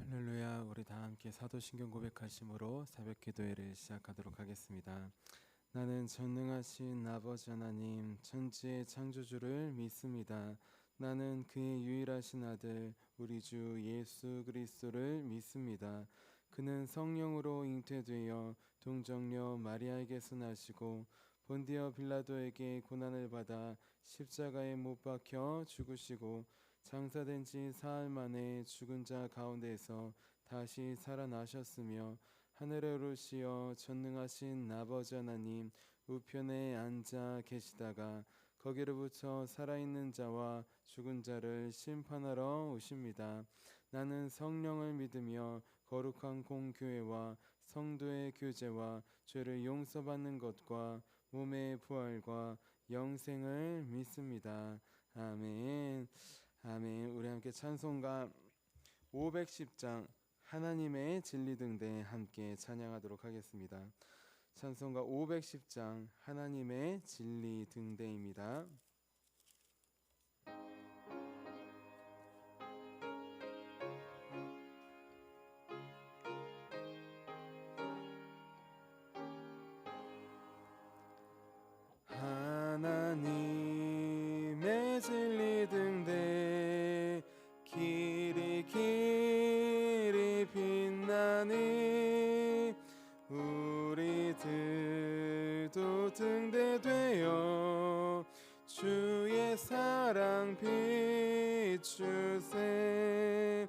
할렐루야. 우리 다 함께 사도신경 고백하심으로 새벽 기도회를 시작하도록 하겠습니다. 나는 전능하신 아버지 하나님 천지의 창조주를 믿습니다. 나는 그의 유일하신 아들 우리 주 예수 그리스도를 믿습니다. 그는 성령으로 잉태되어 동정녀 마리아에게서 나시고 본디어 빌라도에게 고난을 받아 십자가에 못 박혀 죽으시고 장사된 지 사흘 만에 죽은 자 가운데서 다시 살아나셨으며 하늘에 오르시어 전능하신 아버지 하나님 우편에 앉아 계시다가 거기로부터 살아있는 자와 죽은 자를 심판하러 오십니다. 나는 성령을 믿으며 거룩한 공교회와 성도의 교제와 죄를 용서받는 것과 몸의 부활과 영생을 믿습니다. 아멘. 아멘. 우리 함께 찬송가 510장 하나님의 진리 등대 함께 찬양하도록 하겠습니다. 찬송가 510장 하나님의 진리 등대입니다. 하나님의 진리 등대 길이 길이 빛나니 우리들도 등대되어 주의 사랑 비추세.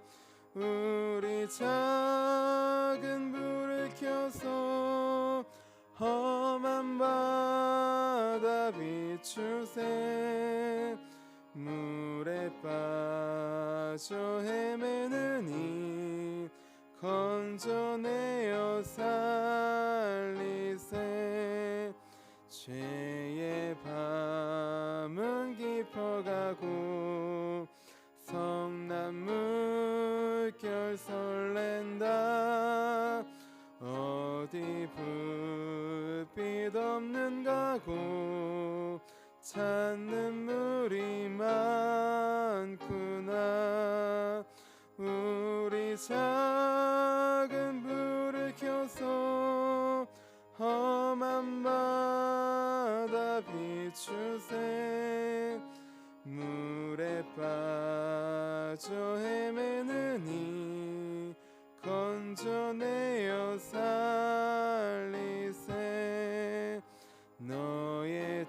우리 작은 불을 켜서 험한 바다 비추세. 물에 빠져 헤매는 이 건져내어 살리세. 죄의 밤은 깊어가고 성난 물결 설렌다. 어디 불빛 없는 가고 찾는 물이 많구나. 우리 작은 불을 켜서 험한 바다 비추세. 물에 빠져 헤매는 이 건져내어 살리세. 너의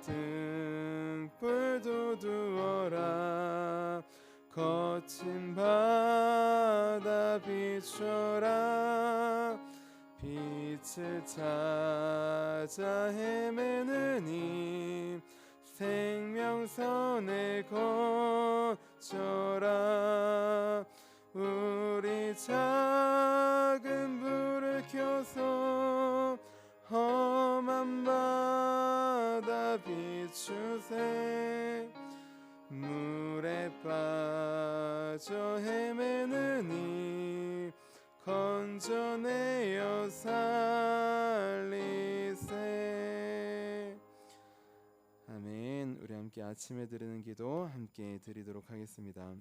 등불도 두어라. 거친 바다 비춰라. 빛을 찾아 헤매는 이 생명선을 거쳐라. 우리 작은 불을 켜서 험한 바다 비추세. 물에 빠져 헤매는 이 건져내어 살리세. 아멘. 우리 함께 아침에 드리는 기도 함께 드리도록 하겠습니다.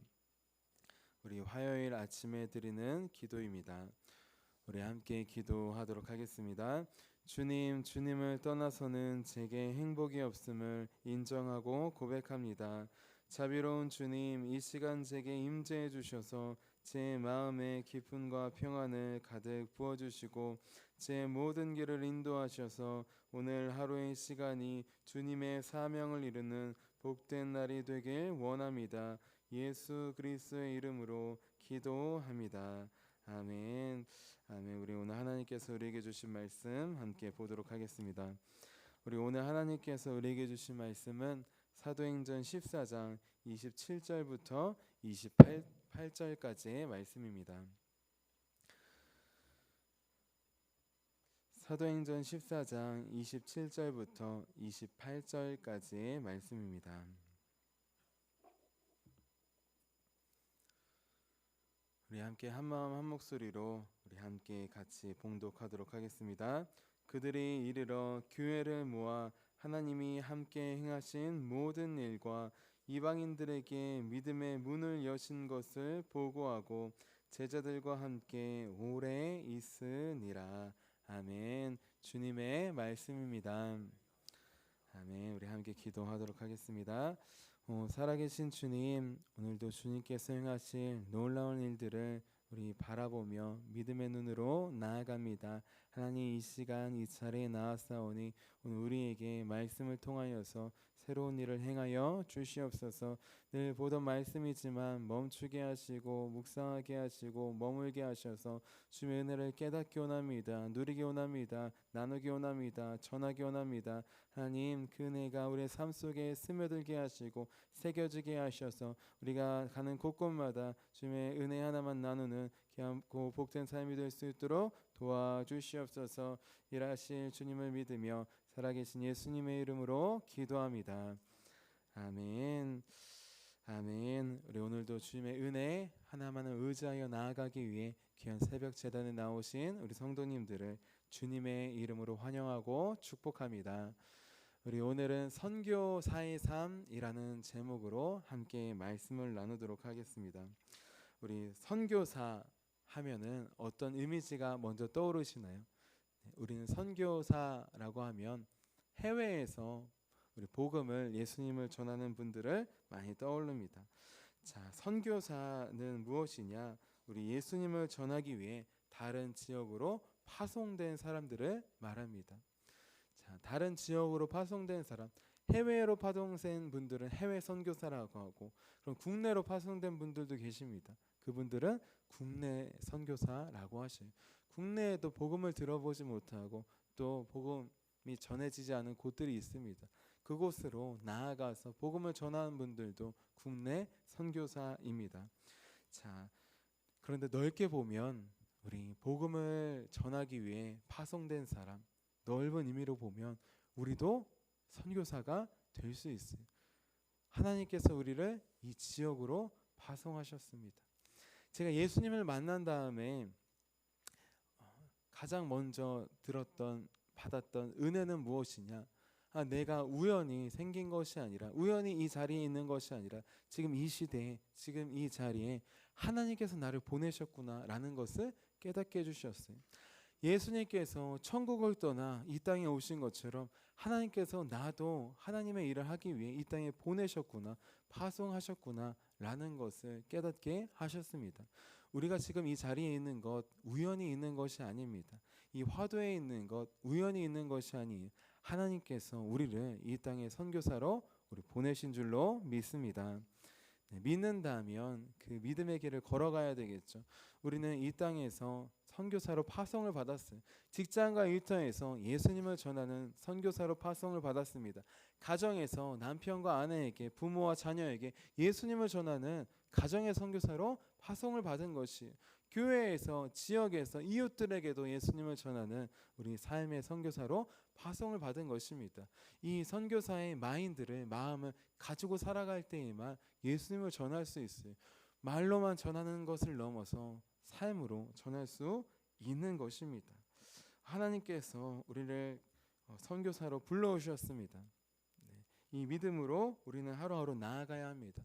우리 화요일 아침에 드리는 기도입니다. 우리 함께 기도하도록 하겠습니다. 주님, 주님을 떠나서는 제게 행복이 없음을 인정하고 고백합니다. 자비로운 주님, 이 시간 제게 임재해 주셔서 제 마음에 기쁨과 평안을 가득 부어주시고 제 모든 길을 인도하셔서 오늘 하루의 시간이 주님의 사명을 이루는 복된 날이 되길 원합니다. 예수 그리스도의 이름으로 기도합니다. 아멘. 아멘. 우리 오늘 하나님께서 우리에게 주신 말씀 함께 보도록 하겠습니다. 우리 오늘 하나님께서 우리에게 주신 말씀은 사도행전 14장 27절부터 28절까지의 말씀입니다. 사도행전 14장 27절부터 28절까지의 말씀입니다. 우리 함께 한마음 한목소리로 우리 함께 같이 봉독하도록 하겠습니다. 그들이 이르러 교회를 모아 하나님이 함께 행하신 모든 일과 이방인들에게 믿음의 문을 여신 것을 보고하고 제자들과 함께 오래 있으니라. 아멘. 주님의 말씀입니다. 아멘. 우리 함께 기도하도록 하겠습니다. 살아계신 주님, 오늘도 주님께서 행하실 놀라운 일들을 우리 바라보며 믿음의 눈으로 나아갑니다. 하나님, 이 시간 이 자리에 나왔사오니 오늘 우리에게 말씀을 통하여서 새로운 일을 행하여 주시옵소서. 늘 보던 말씀이지만 멈추게 하시고 묵상하게 하시고 머물게 하셔서 주의 은혜를 깨닫게 원합니다. 누리게 원합니다. 나누게 원합니다. 전하게 원합니다. 하나님, 그 은혜가 우리의 삶 속에 스며들게 하시고 새겨지게 하셔서 우리가 가는 곳곳마다 주님의 은혜 하나만 나누는 귀하고 복된 삶이 될 수 있도록 도와주시옵소서. 일하실 주님을 믿으며 살아계신 예수님의 이름으로 기도합니다. 아멘. 아멘. 우리 오늘도 주님의 은혜 하나만을 의지하여 나아가기 위해 귀한 새벽 제단에 나오신 우리 성도님들을 주님의 이름으로 환영하고 축복합니다. 우리 오늘은 선교사의 삶이라는 제목으로 함께 말씀을 나누도록 하겠습니다. 우리 선교사 하면은 어떤 이미지가 먼저 떠오르시나요? 우리는 선교사라고 하면 해외에서 우리 복음을, 예수님을 전하는 분들을 많이 떠올립니다. 자, 선교사는 무엇이냐? 우리 예수님을 전하기 위해 다른 지역으로 파송된 사람들을 말합니다. 자, 다른 지역으로 파송된 사람, 해외로 파송된 분들은 해외 선교사라고 하고, 그럼 국내로 파송된 분들도 계십니다. 그분들은 국내 선교사라고 하셔요. 국내에도 복음을 들어보지 못하고 또 복음이 전해지지 않은 곳들이 있습니다. 그곳으로 나아가서 복음을 전하는 분들도 국내 선교사입니다. 자, 그런데 넓게 보면 우리 복음을 전하기 위해 파송된 사람, 넓은 의미로 보면 우리도 선교사가 될 수 있어요. 하나님께서 우리를 이 지역으로 파송하셨습니다. 제가 예수님을 만난 다음에 가장 먼저 받았던 은혜는 무엇이냐? 내가 우연히 생긴 것이 아니라, 우연히 이 자리에 있는 것이 아니라 지금 이 시대에, 지금 이 자리에 하나님께서 나를 보내셨구나라는 것을 깨닫게 해주셨어요. 예수님께서 천국을 떠나 이 땅에 오신 것처럼 하나님께서 나도 하나님의 일을 하기 위해 이 땅에 보내셨구나, 파송하셨구나 라는 것을 깨닫게 하셨습니다. 우리가 지금 이 자리에 있는 것 우연히 있는 것이 아닙니다. 이 화도에 있는 것 우연히 있는 것이 아니에요. 하나님께서 우리를 이 땅에 선교사로 우리 보내신 줄로 믿습니다. 믿는다면 그 믿음의 길을 걸어가야 되겠죠. 우리는 이 땅에서 선교사로 파송을 받았어요. 직장과 일터에서 예수님을 전하는 선교사로 파송을 받았습니다. 가정에서 남편과 아내에게, 부모와 자녀에게 예수님을 전하는 가정의 선교사로 파송을 받은 것이, 교회에서, 지역에서 이웃들에게도 예수님을 전하는 우리 삶의 선교사로 파송을 받은 것입니다. 이 선교사의 마인드를, 마음을 가지고 살아갈 때에만 예수님을 전할 수 있어요. 말로만 전하는 것을 넘어서 삶으로 전할 수 있는 것입니다. 하나님께서 우리를 선교사로 불러오셨습니다. 이 믿음으로 우리는 하루하루 나아가야 합니다.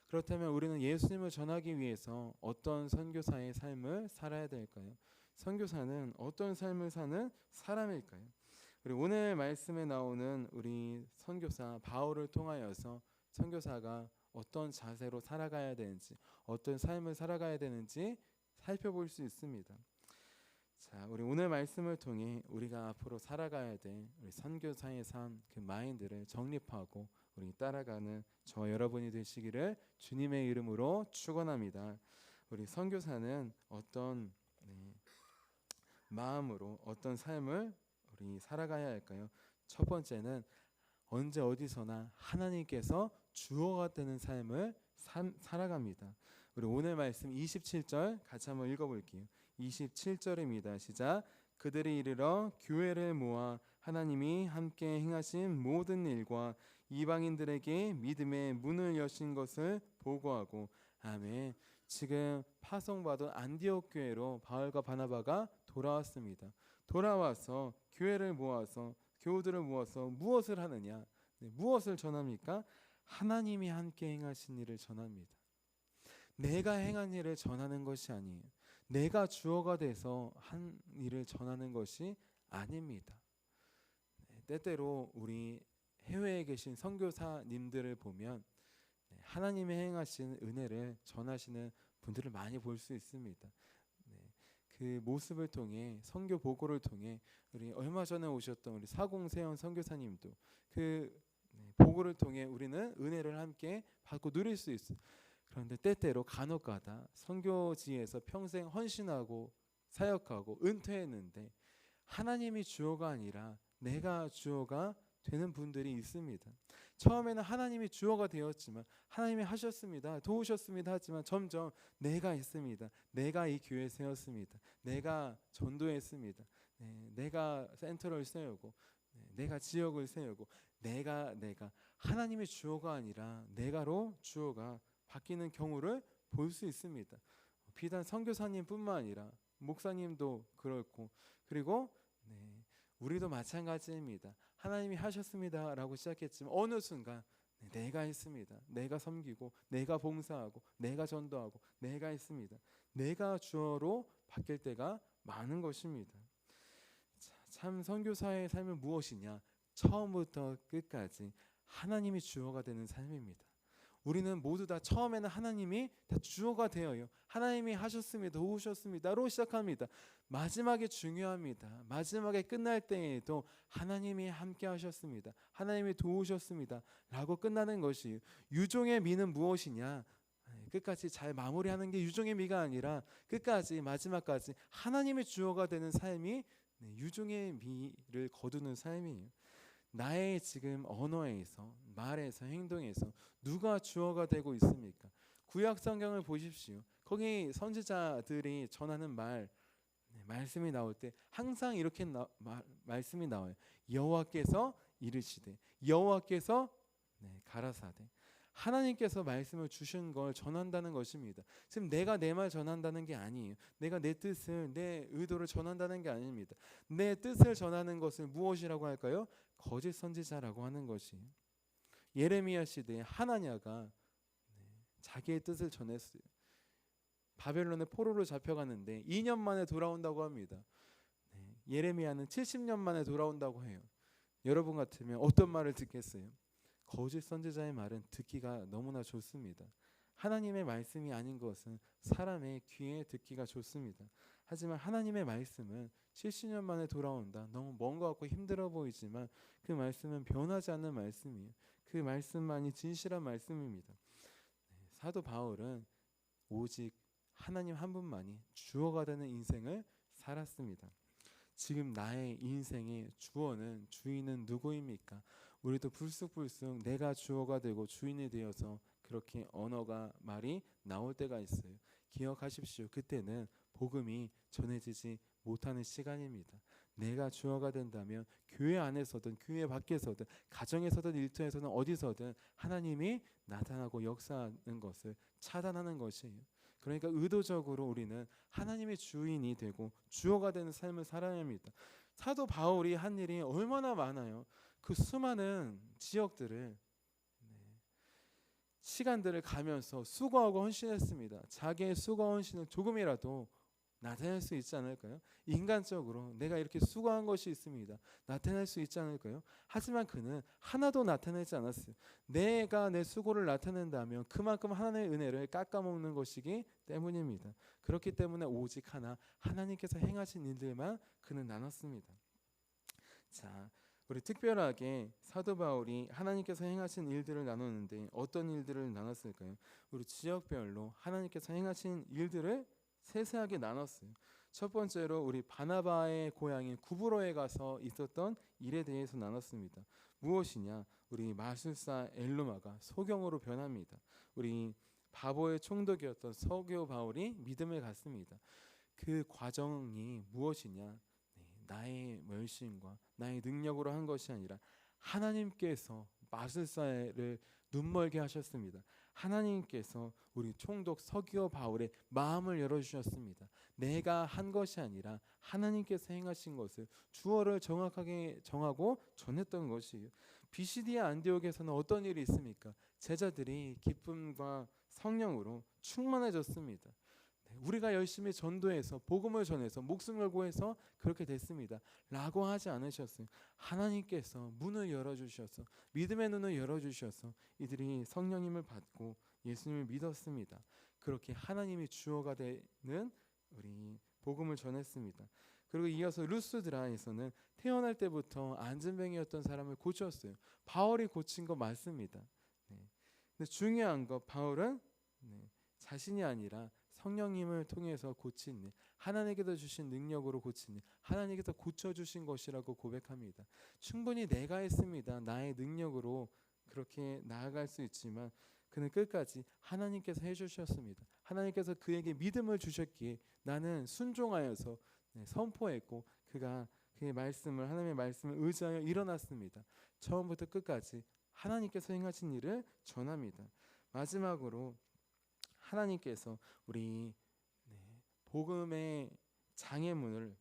그렇다면 우리는 예수님을 전하기 위해서 어떤 선교사의 삶을 살아야 될까요? 선교사는 어떤 삶을 사는 사람일까요? 우리 오늘 말씀에 나오는 우리 선교사 바울을 통하여서 선교사가 어떤 자세로 살아가야 되는지, 어떤 삶을 살아가야 되는지 살펴볼 수 있습니다. 자, 우리 오늘 말씀을 통해 우리가 앞으로 살아가야 될 우리 선교사의 삶, 그 마인드를 정립하고 우리 따라가는 저 여러분이 되시기를 주님의 이름으로 축원합니다. 우리 선교사는 어떤 마음으로 어떤 삶을 우리 살아가야 할까요? 첫 번째는 언제 어디서나 하나님께서 주어가 되는 삶을 살아갑니다. 우리 오늘 말씀 27절 같이 한번 읽어볼게요. 27절입니다. 시작. 그들이 이르러 교회를 모아 하나님이 함께 행하신 모든 일과 이방인들에게 믿음의 문을 여신 것을 보고하고. 아멘. 지금 파송받은 안디옥 교회로 바울과 바나바가 돌아왔습니다. 돌아와서 교회를 모아서, 교우들을 모아서 무엇을 하느냐? 무엇을 전합니까? 하나님이 함께 행하신 일을 전합니다. 내가 행한 일을 전하는 것이 아니에요. 내가 주어가 돼서 한 일을 전하는 것이 아닙니다. 때때로 우리 해외에 계신 선교사님들을 보면 하나님이 행하신 은혜를 전하시는 분들을 많이 볼 수 있습니다. 그 모습을 통해 선교 보고를 통해 우리 얼마 전에 오셨던 우리 사공세연 선교사님도 그 보고를 통해 우리는 은혜를 함께 받고 누릴 수 있어요. 그런데 때때로 간혹가다 선교지에서 평생 헌신하고 사역하고 은퇴했는데 하나님이 주어가 아니라 내가 주어가 되는 분들이 있습니다. 처음에는 하나님이 주어가 되었지만 하나님이 하셨습니다, 도우셨습니다 하지만 점점 내가 했습니다, 내가 이 교회 세웠습니다, 내가 전도했습니다, 내가 센터를 세우고 내가 지역을 세우고 내가 하나님의 주어가 아니라 내가로 주어가 바뀌는 경우를 볼 수 있습니다. 비단 선교사님뿐만 아니라 목사님도 그렇고 그리고 우리도 마찬가지입니다. 하나님이 하셨습니다 라고 시작했지만 어느 순간 내가 했습니다, 내가 섬기고 내가 봉사하고 내가 전도하고 내가 했습니다, 내가 주어로 바뀔 때가 많은 것입니다. 참 선교사의 삶은 무엇이냐? 처음부터 끝까지 하나님이 주어가 되는 삶입니다. 우리는 모두 다 처음에는 하나님이 다 주어가 되어요. 하나님이 하셨습니다, 도우셨습니다로 시작합니다. 마지막에 중요합니다. 마지막에 끝날 때에도 하나님이 함께 하셨습니다, 하나님이 도우셨습니다 라고 끝나는 것이 유종의 미는 무엇이냐? 끝까지 잘 마무리하는 게 유종의 미가 아니라 끝까지 마지막까지 하나님의 주어가 되는 삶이 유종의 미를 거두는 삶이에요. 나의 지금 언어에서, 말에서, 행동에서 누가 주어가 되고 있습니까? 구약 성경을 보십시오. 거기 선지자들이 전하는 말씀이 나올 때 항상 이렇게 말씀이 나와요. 여호와께서 이르시되, 여호와께서 가라사대. 하나님께서 말씀을 주신 걸 전한다는 것입니다. 지금 내가 내 말 전한다는 게 아니에요. 내가 내 뜻을, 내 의도를 전한다는 게 아닙니다. 내 뜻을 전하는 것을 무엇이라고 할까요? 거짓 선지자라고 하는 것이. 예레미야 시대에 하나냐가 자기의 뜻을 전했어요. 바벨론의 포로로 잡혀갔는데 2년 만에 돌아온다고 합니다. 예레미야는 70년 만에 돌아온다고 해요. 여러분 같으면 어떤 말을 듣겠어요? 거짓 선지자의 말은 듣기가 너무나 좋습니다. 하나님의 말씀이 아닌 것은 사람의 귀에 듣기가 좋습니다. 하지만 하나님의 말씀은 70년 만에 돌아온다. 너무 먼 것 같고 힘들어 보이지만 그 말씀은 변하지 않는 말씀이에요. 그 말씀만이 진실한 말씀입니다. 사도 바울은 오직 하나님 한 분만이 주어가 되는 인생을 살았습니다. 지금 나의 인생의 주어는, 주인은 누구입니까? 우리도 불쑥불쑥 내가 주어가 되고 주인이 되어서 그렇게 언어가, 말이 나올 때가 있어요. 기억하십시오. 그때는 복음이 전해지지 못하는 시간입니다. 내가 주어가 된다면 교회 안에서든 교회 밖에서든 가정에서든 일터에서든 어디서든 하나님이 나타나고 역사하는 것을 차단하는 것이에요. 그러니까 의도적으로 우리는 하나님의 주인이 되고 주어가 되는 삶을 살아야 합니다. 사도 바울이 한 일이 얼마나 많아요. 그 수많은 지역들을, 시간들을 가면서 수고하고 헌신했습니다. 자기의 수고와 헌신은 조금이라도 나타낼 수 있지 않을까요? 인간적으로 내가 이렇게 수고한 것이 있습니다, 나타낼 수 있지 않을까요? 하지만 그는 하나도 나타내지 않았어요. 내가 내 수고를 나타낸다면 그만큼 하나님의 은혜를 깎아먹는 것이기 때문입니다. 그렇기 때문에 오직 하나님께서 행하신 일들만 그는 나눴습니다. 자, 우리 특별하게 사도 바울이 하나님께서 행하신 일들을 나누는데 어떤 일들을 나눴을까요? 우리 지역별로 하나님께서 행하신 일들을 세세하게 나눴어요. 첫 번째로 우리 바나바의 고향인 구브로에 가서 있었던 일에 대해서 나눴습니다. 무엇이냐? 우리 마술사 엘루마가 소경으로 변합니다. 우리 바보의 총독이었던 서교 바울이 믿음을 갖습니다. 그 과정이 무엇이냐? 나의 열심과 나의 능력으로 한 것이 아니라 하나님께서 마술사를 눈멀게 하셨습니다. 하나님께서 우리 총독 서기오 바울의 마음을 열어주셨습니다. 내가 한 것이 아니라 하나님께서 행하신 것을 주어를 정확하게 정하고 전했던 것이에요. 비시디아 안디옥에서는 어떤 일이 있습니까? 제자들이 기쁨과 성령으로 충만해졌습니다. 우리가 열심히 전도해서 복음을 전해서 목숨을 구해서 그렇게 됐습니다 라고 하지 않으셨어요. 하나님께서 문을 열어주셔서 믿음의 눈을 열어주셔서 이들이 성령님을 받고 예수님을 믿었습니다. 그렇게 하나님이 주어가 되는 우리 복음을 전했습니다. 그리고 이어서 루스드라에서는 태어날 때부터 안진병이었던 사람을 고쳤어요. 바울이 고친 거 맞습니다. 근데 중요한 거 바울은 자신이 아니라 성령님을 통해서 고친 일, 하나님께서 주신 능력으로 고친 일, 하나님께서 고쳐주신 것이라고 고백합니다. 충분히 내가 했습니다. 나의 능력으로 그렇게 나아갈 수 있지만 그는 끝까지 하나님께서 해주셨습니다. 하나님께서 그에게 믿음을 주셨기에 나는 순종하여서 선포했고 그가 그의 말씀을 하나님의 말씀을 의지하여 일어났습니다. 처음부터 끝까지 하나님께서 행하신 일을 전합니다. 마지막으로 하나님께서 우리 복음의 장애물을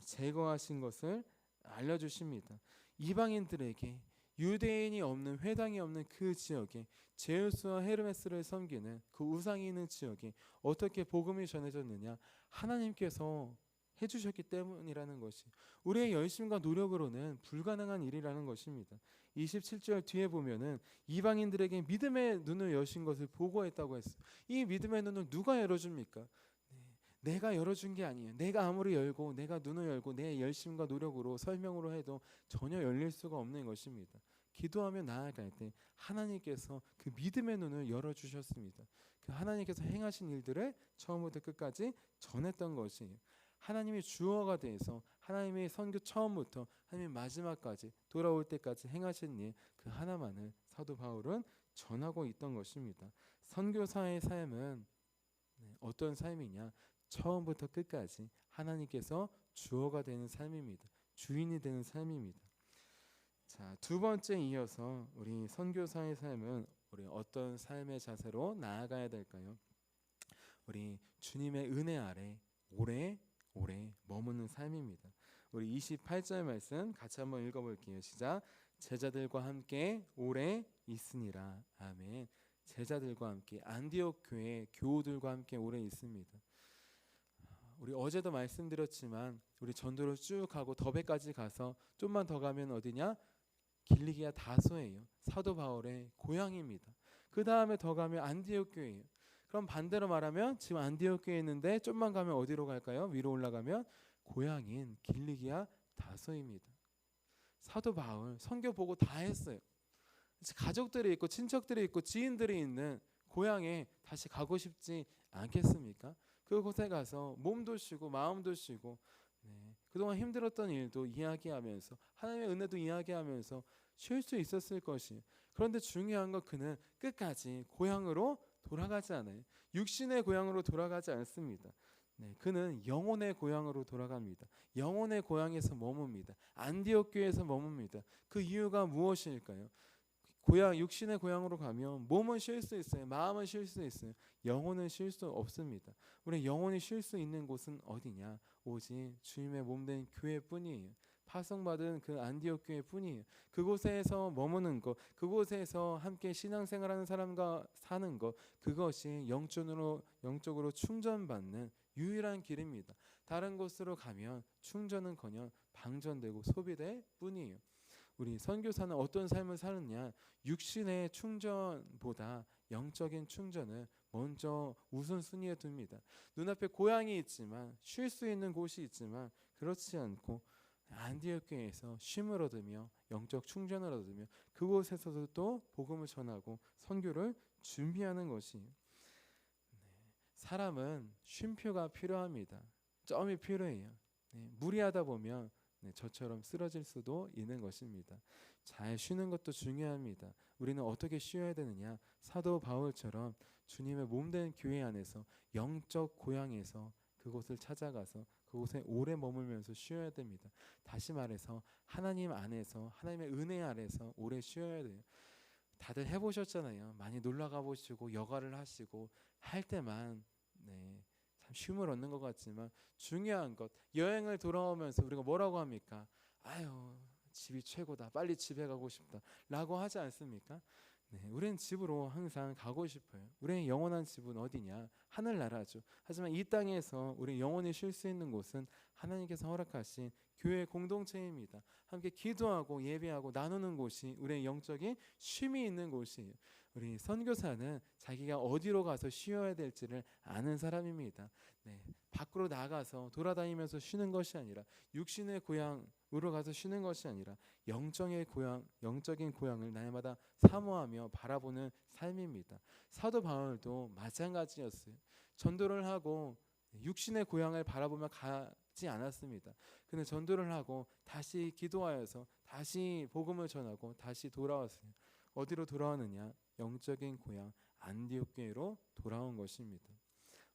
제거하신 것을 알려주십니다. 이방인들에게 유대인이 없는 회당이 없는 그 지역에 제우스와 헤르메스를 섬기는 그 우상이 있는 지역에 어떻게 복음이 전해졌느냐? 하나님께서 해주셨기 때문이라는 것이 우리의 열심과 노력으로는 불가능한 일이라는 것입니다. 27절 뒤에 보면은 이방인들에게 믿음의 눈을 여신 것을 보고했다고 했어요. 이 믿음의 눈을 누가 열어줍니까? 내가 열어준 게 아니에요. 내가 아무리 열고 내가 눈을 열고 내 열심과 노력으로 설명으로 해도 전혀 열릴 수가 없는 것입니다. 기도하며 나아갈 때 하나님께서 그 믿음의 눈을 열어주셨습니다. 그 하나님께서 행하신 일들을 처음부터 끝까지 전했던 것이에요. 하나님이 주어가 돼서 하나님의 선교 처음부터 하나님 마지막까지 돌아올 때까지 행하신 일 그 하나만을 사도 바울은 전하고 있던 것입니다. 선교사의 삶은 어떤 삶이냐? 처음부터 끝까지 하나님께서 주어가 되는 삶입니다. 주인이 되는 삶입니다. 자, 두 번째 이어서 우리 선교사의 삶은 우리 어떤 삶의 자세로 나아가야 될까요? 우리 주님의 은혜 아래 오래 머무는 삶입니다. 우리 28절 말씀 같이 한번 읽어볼게요. 시작. 제자들과 함께 오래 있으니라. 아멘. 제자들과 함께 안디옥 교회 교우들과 함께 오래 있습니다. 우리 어제도 말씀드렸지만 우리 전도를 쭉 가고 더베까지 가서 좀만 더 가면 어디냐? 길리기아 다소예요. 사도 바울의 고향입니다. 그 다음에 더 가면 안디옥 교회예요. 그럼 반대로 말하면 지금 안디옥 교회에 있는데 좀만 가면 어디로 갈까요? 위로 올라가면 고향인 길리기아 다소입니다. 사도 바울 선교 보고 다 했어요. 가족들이 있고 친척들이 있고 지인들이 있는 고향에 다시 가고 싶지 않겠습니까? 그곳에 가서 몸도 쉬고 마음도 쉬고 그동안 힘들었던 일도 이야기하면서 하나님의 은혜도 이야기하면서 쉴 수 있었을 것이에요. 그런데 중요한 건 그는 끝까지 고향으로 돌아가지 않아요. 육신의 고향으로 돌아가지 않습니다. 그는 영혼의 고향으로 돌아갑니다. 영혼의 고향에서 머뭅니다. 안디옥 교회에서 머뭅니다. 그 이유가 무엇일까요? 고향, 육신의 고향으로 가면 몸은 쉴 수 있어요. 마음은 쉴 수 있어요. 영혼은 쉴 수 없습니다. 우리 영혼이 쉴 수 있는 곳은 어디냐? 오직 주님의 몸된 교회뿐이에요. 파송받은 그 안디옥 교회뿐이에요. 그곳에서 머무는 것, 그곳에서 함께 신앙생활하는 사람과 사는 것, 그것이 영적으로 충전받는 유일한 길입니다. 다른 곳으로 가면 충전은커녕 방전되고 소비될 뿐이에요. 우리 선교사는 어떤 삶을 사느냐? 육신의 충전보다 영적인 충전을 먼저 우선순위에 둡니다. 눈앞에 고향이 있지만 쉴 수 있는 곳이 있지만 그렇지 않고 안디옥 교회에서 쉼을 얻으며 영적 충전을 얻으며 그곳에서도 또 복음을 전하고 선교를 준비하는 것이 사람은 쉼표가 필요합니다. 점이 필요해요. 무리하다 보면 저처럼 쓰러질 수도 있는 것입니다. 잘 쉬는 것도 중요합니다. 우리는 어떻게 쉬어야 되느냐? 사도 바울처럼 주님의 몸된 교회 안에서 영적 고향에서 그곳을 찾아가서 그곳에 오래 머물면서 쉬어야 됩니다. 다시 말해서 하나님 안에서 하나님의 은혜 아래서 오래 쉬어야 돼요. 다들 해보셨잖아요. 많이 놀러 가보시고 여가를 하시고 할 때만 참 쉼을 얻는 것 같지만 중요한 것 여행을 돌아오면서 우리가 뭐라고 합니까? 아유 집이 최고다. 빨리 집에 가고 싶다. 라고 하지 않습니까? 네, 우리는 집으로 항상 가고 싶어요. 우리의 영원한 집은 어디냐? 하늘나라죠. 하지만 이 땅에서 우리 영원히 쉴 수 있는 곳은 하나님께서 허락하신 교회 공동체입니다. 함께 기도하고 예배하고 나누는 곳이 우리의 영적인 쉼이 있는 곳이에요. 우리 선교사는 자기가 어디로 가서 쉬어야 될지를 아는 사람입니다. 네, 밖으로 나가서 돌아다니면서 쉬는 것이 아니라 육신의 고향으로 가서 쉬는 것이 아니라 영적인 고향을 날마다 사모하며 바라보는 삶입니다. 사도 바울도 마찬가지였어요. 전도를 하고 육신의 고향을 바라보며 가지 않았습니다. 그는 전도를 하고 다시 기도하여서 다시 복음을 전하고 다시 돌아왔어요. 어디로 돌아왔느냐? 영적인 고향 안디옥 교회로 돌아온 것입니다.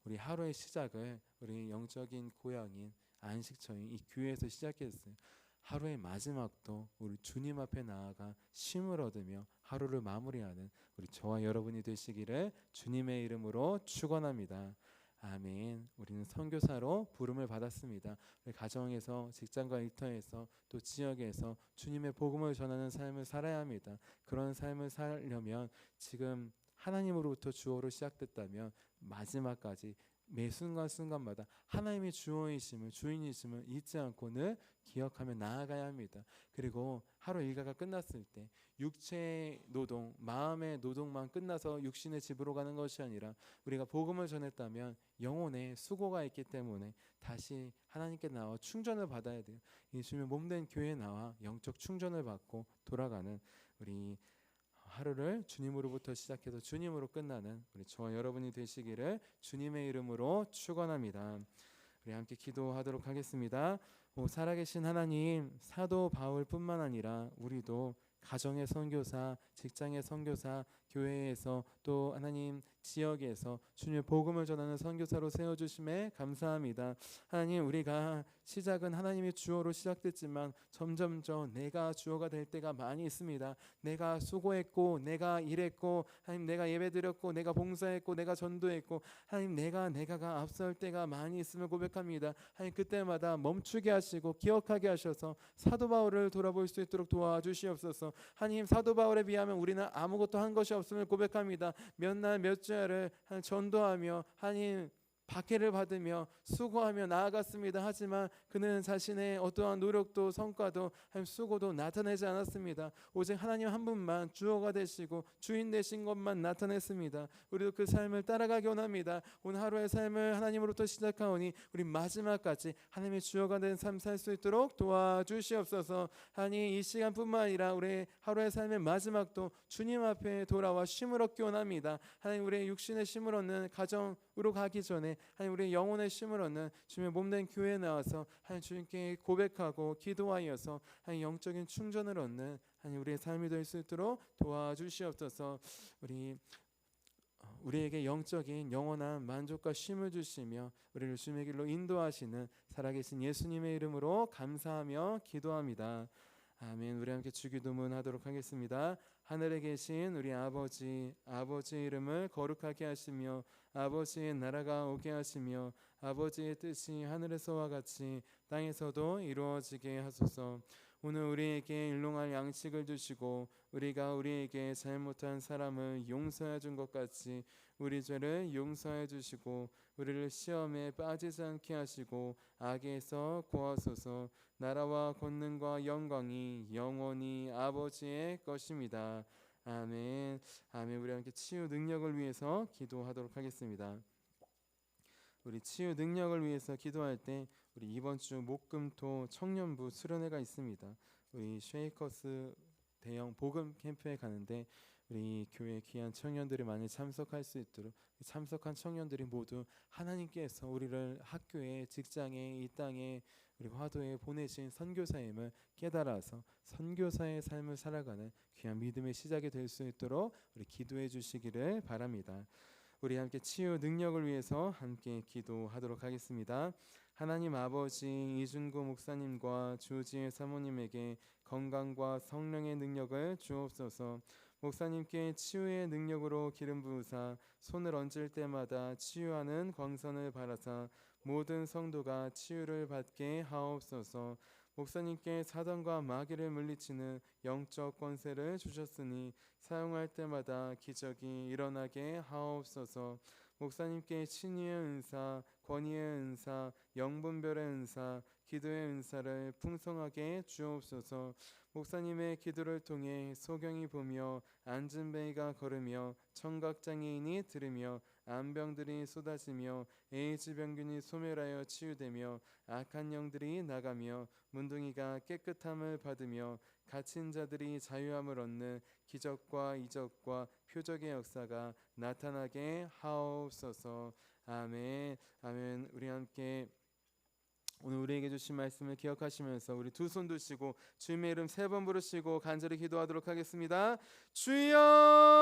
우리 하루의 시작을 우리 영적인 고향인 안식처인 이 교회에서 시작했어요. 하루의 마지막도 우리 주님 앞에 나아가 쉼을 얻으며 하루를 마무리하는 우리 저와 여러분이 되시기를 주님의 이름으로 축원합니다. 아멘. 우리는 선교사로 부름을 받았습니다. 우리 가정에서, 직장과 일터에서, 또 지역에서 주님의 복음을 전하는 삶을 살아야 합니다. 그런 삶을 살려면 지금 하나님으로부터 주어로 시작됐다면 마지막까지 매 순간순간마다 하나님의 주어이심을, 주인이심을 잊지 않고 늘 기억하며 나아가야 합니다. 그리고 하루 일과가 끝났을 때 육체의 노동, 마음의 노동만 끝나서 육신의 집으로 가는 것이 아니라 우리가 복음을 전했다면 영혼에 수고가 있기 때문에 다시 하나님께 나와 충전을 받아야 돼요. 이 주님의 몸된 교회에 나와 영적 충전을 받고 돌아가는 우리 하루를 주님으로부터 시작해서 주님으로 끝나는 우리 저와 여러분이 되시기를 주님의 이름으로 축원합니다. 우리 함께 기도하도록 하겠습니다. 살아계신 하나님, 사도 바울뿐만 아니라 우리도 가정의 선교사, 직장의 선교사, 교회에서 또 하나님 지역에서 주님의 복음을 전하는 선교사로 세워주심에 감사합니다. 하나님, 우리가 시작은 하나님의 주어로 시작됐지만 점점점 내가 주어가 될 때가 많이 있습니다. 내가 수고했고 내가 일했고 하나님 내가 예배드렸고 내가 봉사했고 내가 전도했고 하나님 내가가 앞설 때가 많이 있음을 고백합니다. 하나님 그때마다 멈추게 하시고 기억하게 하셔서 사도 바울을 돌아볼 수 있도록 도와주시옵소서. 하나님 사도 바울에 비하면 우리는 아무것도 한 것이 없음을 고백합니다. 몇 날 몇 주야를 전도하며 하나님 박해를 받으며 수고하며 나아갔습니다. 하지만 그는 자신의 어떠한 노력도 성과도 수고도 나타내지 않았습니다. 오직 하나님 한 분만 주어가 되시고 주인 되신 것만 나타냈습니다. 우리도 그 삶을 따라가기 원합니다. 오늘 하루의 삶을 하나님으로부터 시작하오니 우리 마지막까지 하나님의 주어가 된 삶 살 수 있도록 도와주시옵소서. 하나님 이 시간뿐만 아니라 우리 하루의 삶의 마지막도 주님 앞에 돌아와 쉼을 얻기 원합니다. 하나님 우리의 육신의 쉼을 얻는 가정으로 가기 전에 하나님 우리의 영혼의 쉼을 얻는 주님의 몸된 교회에 나와서 하나님 주님께 고백하고 기도하여서 하나님 영적인 충전을 얻는 하나님 우리의 삶이 될 수 있도록 도와주시옵소서. 우리에게 영적인 영원한 만족과 쉼을 주시며 우리를 주님의 길로 인도하시는 살아계신 예수님의 이름으로 감사하며 기도합니다. 아멘. 우리 함께 주기도문 하도록 하겠습니다. 하늘에 계신 우리 아버지, 아버지의 이름을 거룩하게 하시며 아버지의 나라가 오게 하시며 아버지의 뜻이 하늘에서와 같이 땅에서도 이루어지게 하소서. 오늘 우리에게 일용할 양식을 주시고 우리가 우리에게 잘못한 사람을 용서해 준 것 같이 우리 죄를 용서해 주시고 우리를 시험에 빠지지 않게 하시고 악에서 구하소서. 나라와 권능과 영광이 영원히 아버지의 것입니다. 아멘. 아멘. 우리 함께 치유 능력을 위해서 기도하도록 하겠습니다. 우리 치유 능력을 위해서 기도할 때 우리 이번 주 목금토 청년부 수련회가 있습니다. 우리 쉐이커스 대형 복음 캠프에 가는데 우리 교회 귀한 청년들이 많이 참석할 수 있도록 참석한 청년들이 모두 하나님께서 우리를 학교에 직장에 이 땅에 우리 화도에 보내신 선교사임을 깨달아서 선교사의 삶을 살아가는 귀한 믿음의 시작이 될 수 있도록 우리 기도해 주시기를 바랍니다. 우리 함께 치유 능력을 위해서 함께 기도하도록 하겠습니다. 하나님 아버지 이준구 목사님과 주지혜 사모님에게 건강과 성령의 능력을 주옵소서. 목사님께 치유의 능력으로 기름 부으사 손을 얹을 때마다 치유하는 광선을 발하사 모든 성도가 치유를 받게 하옵소서. 목사님께 사단과 마귀를 물리치는 영적 권세를 주셨으니 사용할 때마다 기적이 일어나게 하옵소서. 목사님께 친의의 은사, 권위의 은사, 영분별의 은사, 기도의 은사를 풍성하게 주옵소서. 목사님의 기도를 통해 소경이 보며 앉은 뱅이가 걸으며 청각장애인이 들으며 암병들이 쏟아지며 에이즈 병균이 소멸하여 치유되며 악한 영들이 나가며 문둥이가 깨끗함을 받으며 갇힌 자들이 자유함을 얻는 기적과 이적과 표적의 역사가 나타나게 하옵소서. 아멘. 아멘. 우리 함께 오늘 우리에게 주신 말씀을 기억하시면서 우리 두 손 드시고 주님의 이름 3번 부르시고 간절히 기도하도록 하겠습니다. 주여!